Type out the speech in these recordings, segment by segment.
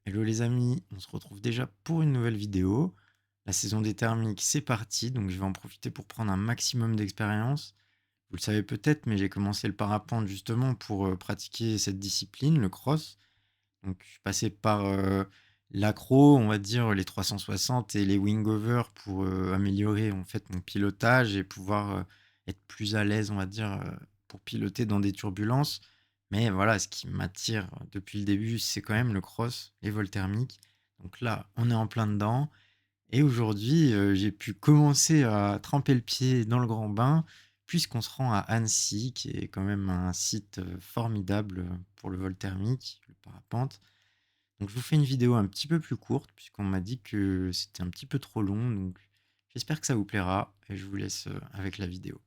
Hello les amis, on se retrouve déjà pour une nouvelle vidéo. La saison des thermiques, c'est parti, donc je vais en profiter pour prendre un maximum d'expérience. Vous le savez peut-être, mais j'ai commencé le parapente justement pour pratiquer cette discipline, le cross. Donc je suis passé par l'accro, on va dire les 360 et les wing-over pour améliorer en fait mon pilotage et pouvoir être plus à l'aise, on va dire, pour piloter dans des turbulences. Mais voilà, ce qui m'attire depuis le début, c'est quand même le cross, les vols thermiques. Donc là, on est en plein dedans. Et aujourd'hui, j'ai pu commencer à tremper le pied dans le grand bain, puisqu'on se rend à Annecy, qui est quand même un site formidable pour le vol thermique, le parapente. Donc je vous fais une vidéo un petit peu plus courte, puisqu'on m'a dit que c'était un petit peu trop long. Donc j'espère que ça vous plaira, et je vous laisse avec la vidéo.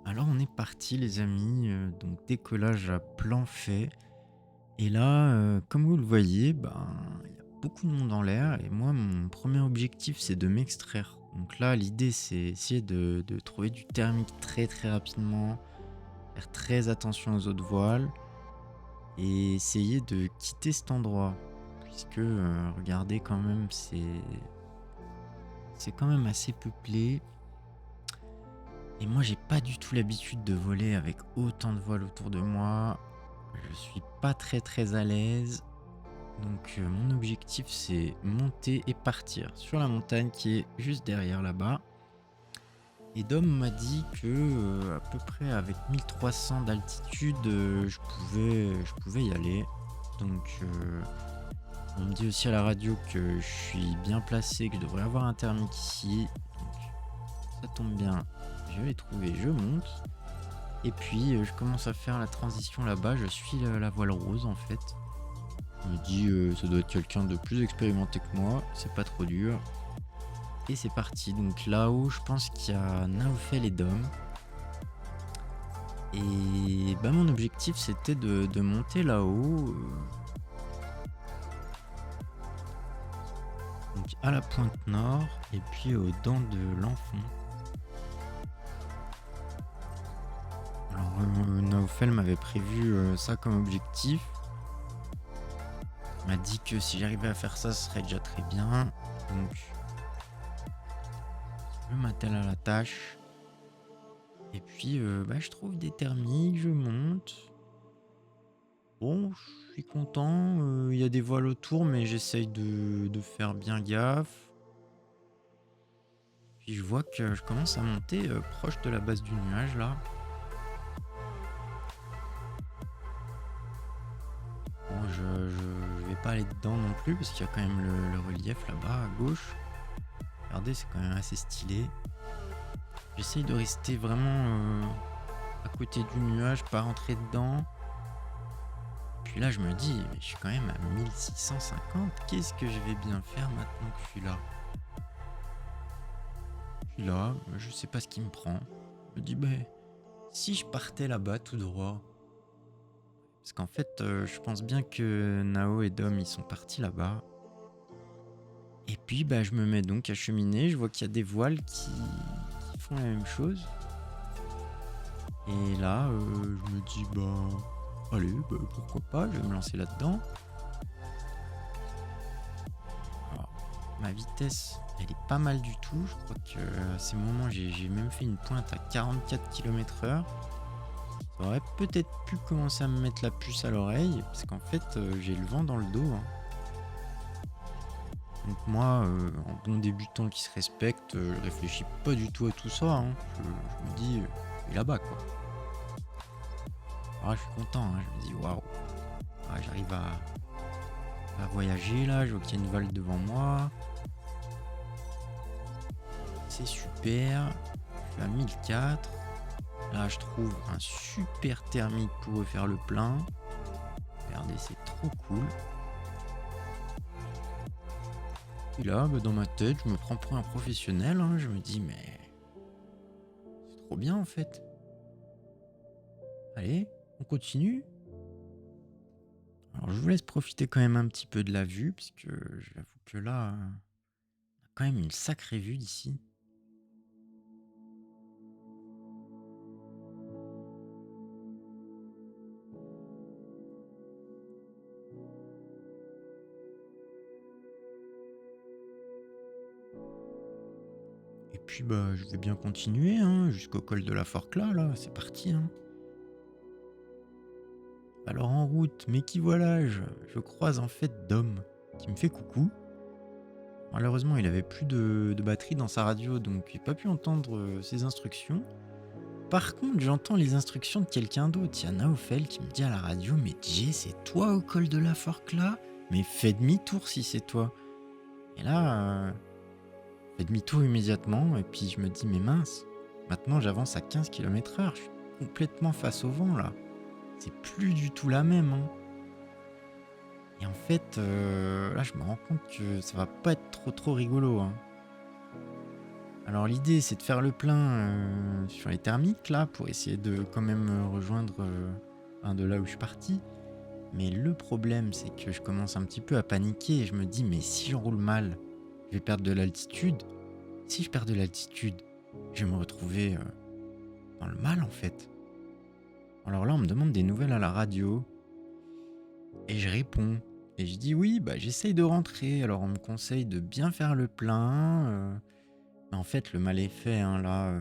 Alors on est parti les amis, donc décollage à plan fait. Et là, comme vous le voyez, ben, il y a beaucoup de monde en l'air et moi mon premier objectif c'est de m'extraire. Donc là l'idée c'est essayer de trouver du thermique très, très rapidement, faire très attention aux autres voiles et essayer de quitter cet endroit. Puisque, regardez quand même c'est quand même assez peuplé et moi j'ai pas du tout l'habitude de voler avec autant de voiles autour de moi. Je suis pas très, très à l'aise. Donc mon objectif c'est monter et partir sur la montagne qui est juste derrière là-bas. Et Dom m'a dit que à peu près avec 1300 d'altitude je pouvais y aller. Donc on me dit aussi à la radio que je suis bien placé, que je devrais avoir un thermique ici. Donc ça tombe bien, je vais trouver, je monte. Et puis je commence à faire la transition là-bas, je suis la voile rose en fait. Je me dis, ça doit être quelqu'un de plus expérimenté que moi, c'est pas trop dur. Et c'est parti. Donc là-haut, je pense qu'il y a Naofel et Dom. Et bah, mon objectif, c'était de monter là-haut, donc à la pointe nord, et puis aux dents de l'Enfant. Alors, Naofel m'avait prévu ça comme objectif. Il m'a dit que si j'arrivais à faire ça, ce serait déjà très bien. Donc, je m'attelle à la tâche. Et puis, bah, je trouve des thermiques, je monte. Bon, je suis content. Il y a des voiles autour, mais j'essaye de faire bien gaffe. Puis je vois que je commence à monter proche de la base du nuage là. Bon, je vais pas aller dedans non plus parce qu'il y a quand même le relief là-bas à gauche. Regardez, c'est quand même assez stylé. J'essaye de rester vraiment à côté du nuage, pas rentrer dedans. Puis là, je me dis, mais je suis quand même à 1650. Qu'est-ce que je vais bien faire maintenant que je suis là? Je suis là, je sais pas ce qui me prend. Je me dis, ben, si je partais là-bas tout droit. Parce qu'en fait, je pense bien que Nao et Dom, ils sont partis là-bas. Et puis, bah, je me mets donc à cheminer. Je vois qu'il y a des voiles qui font la même chose. Et là, je me dis, bah, allez, bah, pourquoi pas, je vais me lancer là-dedans. Alors, ma vitesse, elle est pas mal du tout. Je crois que à ces moments, j'ai même fait une pointe à 44 km/h. Ça aurait peut-être pu commencer à me mettre la puce à l'oreille, parce qu'en fait, j'ai le vent dans le dos, hein. Donc moi, en bon débutant qui se respecte, je réfléchis pas du tout à tout ça, hein. Je me dis, je vais là-bas quoi. Ah, je suis content, hein. Je me dis waouh, ah, j'arrive à voyager là, je vois qu'il y a une voile devant moi. C'est super. Je suis à 1004. Là, je trouve un super thermique pour refaire le plein. Regardez, c'est trop cool. Et là, bah, dans ma tête, je me prends pour un professionnel, hein. Je me dis, mais c'est trop bien en fait. Allez, on continue. Alors, je vous laisse profiter quand même un petit peu de la vue, puisque j'avoue que là, on a quand même une sacrée vue d'ici. Et puis, bah, je vais bien continuer, hein, jusqu'au col de la Forclaz, là, c'est parti, hein. Alors en route, mais qui voilà-je? Je croise en fait Dom, qui me fait coucou. Malheureusement, il avait plus de batterie dans sa radio, donc j'ai pas pu entendre ses instructions. Par contre, j'entends les instructions de quelqu'un d'autre. Il y a Naofel qui me dit à la radio: «Mais Jay, c'est toi au col de la Forclaz? Mais fais demi-tour si c'est toi.» Et là, fais demi-tour immédiatement, et puis je me dis: «Mais mince, maintenant j'avance à 15 km/h, je suis complètement face au vent là. C'est plus du tout la même, hein.» Et en fait, là, je me rends compte que ça va pas être trop rigolo, hein. Alors l'idée, c'est de faire le plein, sur les thermiques là, pour essayer de quand même, rejoindre, de là où je suis parti. Mais le problème, c'est que je commence un petit peu à paniquer et je me dis: «Mais si je roule mal, je vais perdre de l'altitude. Si je perds de l'altitude, je vais me retrouver, dans le mal, en fait.» Alors là, on me demande des nouvelles à la radio et je réponds et je dis: «Oui, bah, j'essaye de rentrer.» Alors on me conseille de bien faire le plein, mais en fait, le mal est fait, hein, là,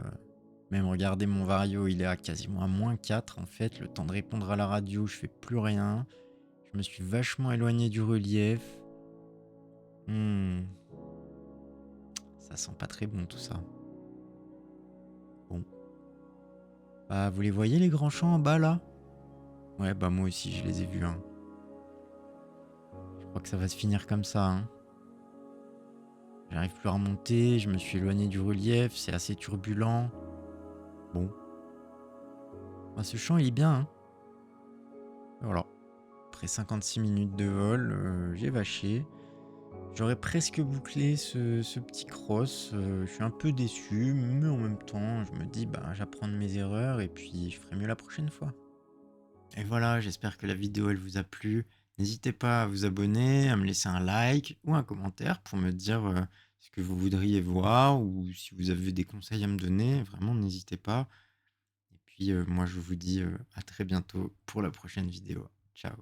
même regardez mon vario, il est à quasiment à -4 en fait. Le temps de répondre à la radio, je fais plus rien. Je me suis vachement éloigné du relief. Mmh, ça sent pas très bon tout ça. Bon, bah, vous les voyez les grands champs en bas là? Ouais, bah, moi aussi je les ai vus, hein. Je crois que ça va se finir comme ça, hein. J'arrive plus à remonter, je me suis éloigné du relief, c'est assez turbulent. Bon, bah, ce champ il est bien, hein. Voilà, après 56 minutes de vol, j'ai vaché. J'aurais presque bouclé ce petit cross, je suis un peu déçu, mais en même temps, je me dis: «Bah, j'apprends de mes erreurs et puis je ferai mieux la prochaine fois.» Et voilà, j'espère que la vidéo, elle vous a plu. N'hésitez pas à vous abonner, à me laisser un like ou un commentaire pour me dire, ce que vous voudriez voir ou si vous avez des conseils à me donner. Vraiment, n'hésitez pas. Et puis, moi, je vous dis, à très bientôt pour la prochaine vidéo. Ciao.